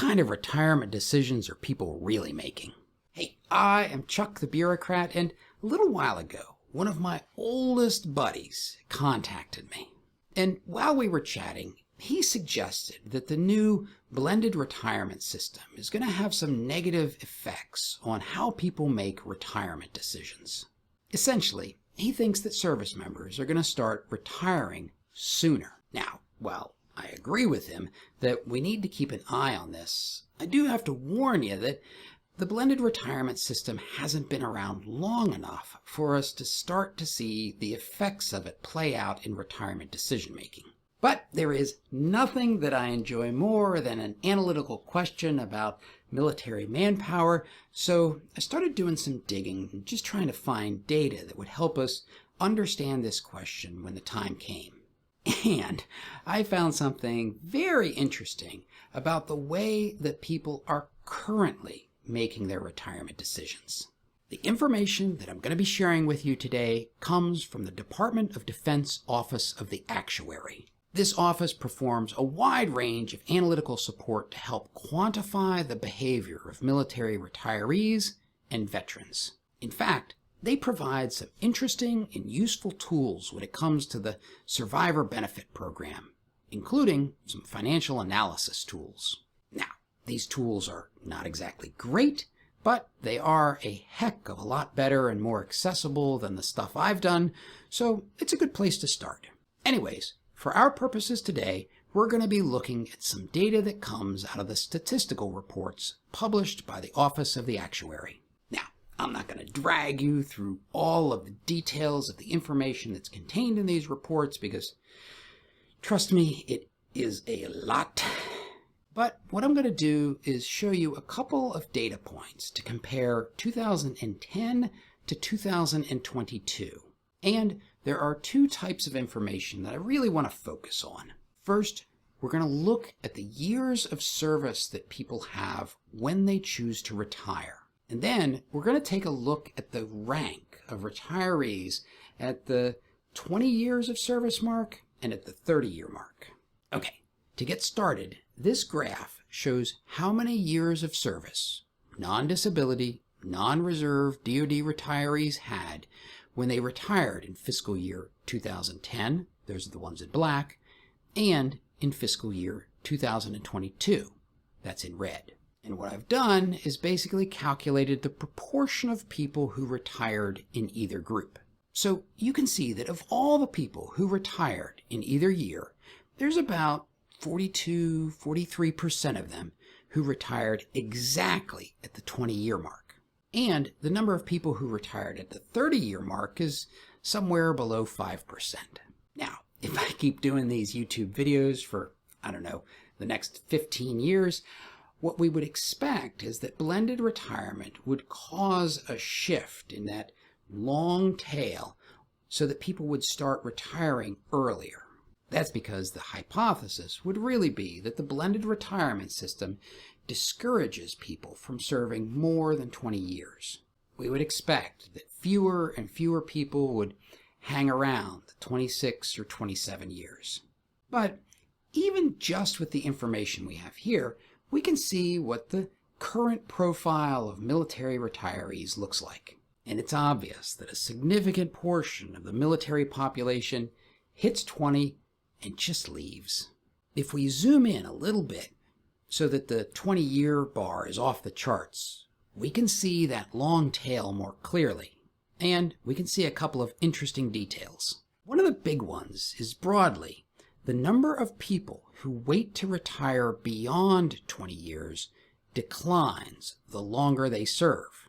kind of retirement decisions are people really making? Hey, I am Chuck the Bureaucrat, and a little while ago, one of my oldest buddies contacted me. And while we were chatting, he suggested that the new blended retirement system is going to have some negative effects on how people make retirement decisions. Essentially, he thinks that service members are going to start retiring sooner. Now, while I agree with him that we need to keep an eye on this, I do have to warn you that the blended retirement system hasn't been around long enough for us to start to see the effects of it play out in retirement decision making. But there is nothing that I enjoy more than an analytical question about military manpower, so I started doing some digging, just trying to find data that would help us understand this question when the time came. And I found something very interesting about the way that people are currently making their retirement decisions. The information that I'm going to be sharing with you today comes from the Department of Defense Office of the Actuary. This office performs a wide range of analytical support to help quantify the behavior of military retirees and veterans. In fact, they provide some interesting and useful tools when it comes to the Survivor Benefit Program, including some financial analysis tools. Now, these tools are not exactly great, but they are a heck of a lot better and more accessible than the stuff I've done, so it's a good place to start. Anyways, for our purposes today, we're going to be looking at some data that comes out of the statistical reports published by the Office of the Actuary. Now, I'm not going to drag you through all of the details of the information that's contained in these reports because, trust me, it is a lot. But what I'm going to do is show you a couple of data points to compare 2010 to 2022. And there are two types of information that I really want to focus on. First, we're going to look at the years of service that people have when they choose to retire. And then we're going to take a look at the rank of retirees at the 20 years of service mark and at the 30-year mark. Okay, to get started, this graph shows how many years of service non-disability, non-reserve DoD retirees had when they retired in fiscal year 2010, those are the ones in black, and in fiscal year 2022, that's in red. And what I've done is basically calculated the proportion of people who retired in either group. So you can see that of all the people who retired in either year, there's about 43% of them who retired exactly at the 20-year mark. And the number of people who retired at the 30-year mark is somewhere below 5%. Now, if I keep doing these YouTube videos for, the next 15 years, what we would expect is that blended retirement would cause a shift in that long tail so that people would start retiring earlier. That's because the hypothesis would really be that the blended retirement system discourages people from serving more than 20 years. We would expect that fewer and fewer people would hang around 26 or 27 years. But even just with the information we have here, we can see what the current profile of military retirees looks like. And it's obvious that a significant portion of the military population hits 20 and just leaves. If we zoom in a little bit so that the 20-year bar is off the charts, we can see that long tail more clearly, and we can see a couple of interesting details. One of the big ones is broadly the number of people who wait to retire beyond 20 years declines the longer they serve,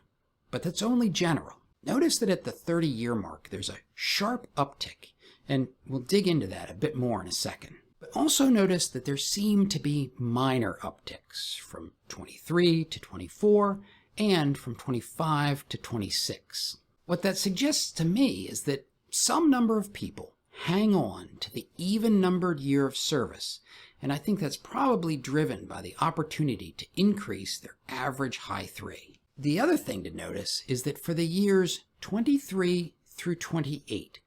but that's only general. Notice that at the 30-year mark there's a sharp uptick, and we'll dig into that a bit more in a second. But also notice that there seem to be minor upticks from 23 to 24 and from 25 to 26. What that suggests to me is that some number of people hang on to the even-numbered year of service, and I think that's probably driven by the opportunity to increase their average high 3. The other thing to notice is that for the years 23 through 28,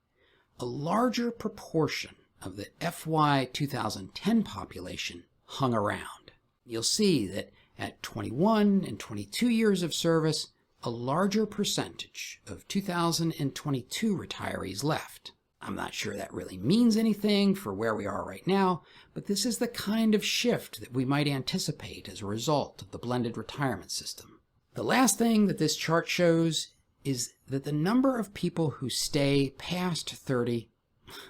a larger proportion of the FY 2010 population hung around. You'll see that at 21 and 22 years of service, a larger percentage of 2022 retirees left. I'm not sure that really means anything for where we are right now, but this is the kind of shift that we might anticipate as a result of the blended retirement system. The last thing that this chart shows is that the number of people who stay past 30,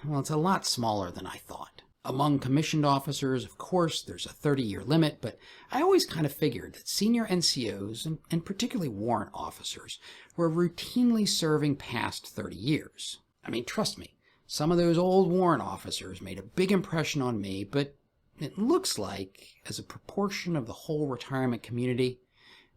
well, it's a lot smaller than I thought. Among commissioned officers, of course, there's a 30-year limit, but I always kind of figured that senior NCOs, and particularly warrant officers, were routinely serving past 30 years. I mean, trust me, some of those old warrant officers made a big impression on me, but it looks like, as a proportion of the whole retirement community,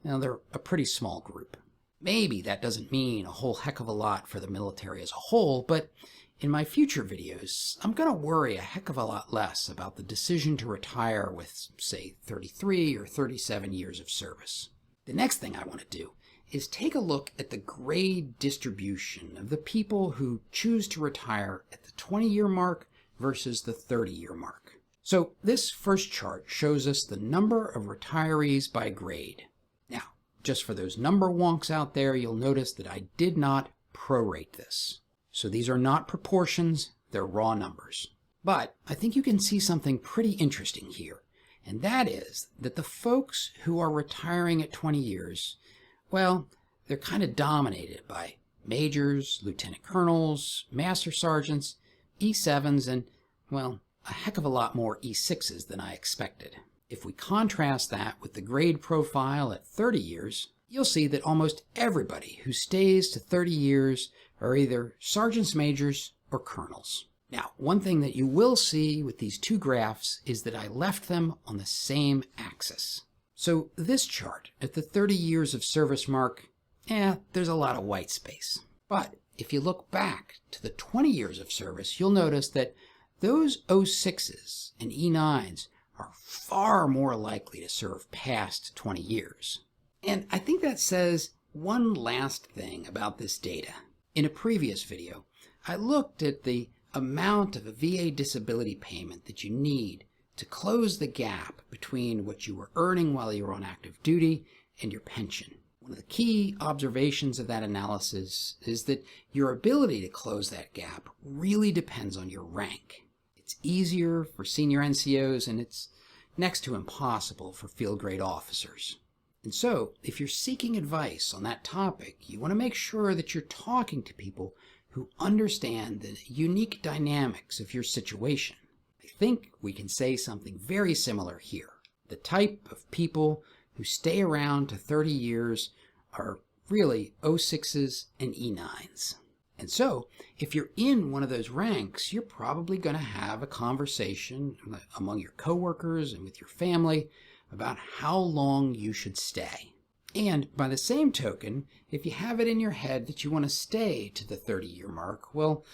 they're a pretty small group. Maybe that doesn't mean a whole heck of a lot for the military as a whole, but in my future videos, I'm going to worry a heck of a lot less about the decision to retire with, say, 33 or 37 years of service. The next thing I want to do is take a look at the grade distribution of the people who choose to retire at the 20-year mark versus the 30-year mark. So this first chart shows us the number of retirees by grade. Now, just for those number wonks out there, you'll notice that I did not prorate this. So these are not proportions, they're raw numbers. But I think you can see something pretty interesting here, and that is that the folks who are retiring at 20 years, well, they're kind of dominated by majors, lieutenant colonels, master sergeants, E7s, and, well, a heck of a lot more E6s than I expected. If we contrast that with the grade profile at 30 years, you'll see that almost everybody who stays to 30 years are either sergeants majors or colonels. Now, one thing that you will see with these two graphs is that I left them on the same axis. So this chart at the 30 years of service mark, there's a lot of white space. But if you look back to the 20 years of service, you'll notice that those 06s and E9s are far more likely to serve past 20 years. And I think that says one last thing about this data. In a previous video, I looked at the amount of a VA disability payment that you need to close the gap between what you were earning while you were on active duty and your pension. One of the key observations of that analysis is that your ability to close that gap really depends on your rank. It's easier for senior NCOs, and it's next to impossible for field grade officers. And so, if you're seeking advice on that topic, you want to make sure that you're talking to people who understand the unique dynamics of your situation. I think we can say something very similar here. The type of people who stay around to 30 years are really 06s and E9s. And so, if you're in one of those ranks, you're probably going to have a conversation among your coworkers and with your family about how long you should stay. And by the same token, if you have it in your head that you want to stay to the 30-year mark, well,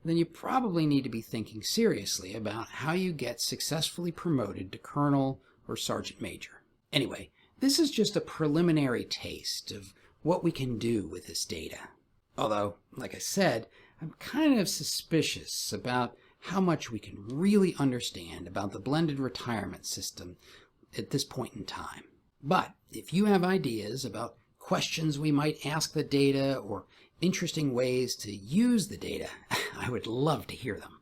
then you probably need to be thinking seriously about how you get successfully promoted to colonel or sergeant major. Anyway, this is just a preliminary taste of what we can do with this data. Although, like I said, I'm kind of suspicious about how much we can really understand about the blended retirement system at this point in time. But if you have ideas about questions we might ask the data or interesting ways to use the data, I would love to hear them.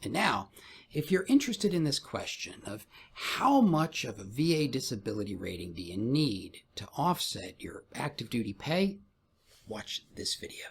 And now, if you're interested in this question of how much of a VA disability rating do you need to offset your active duty pay, watch this video.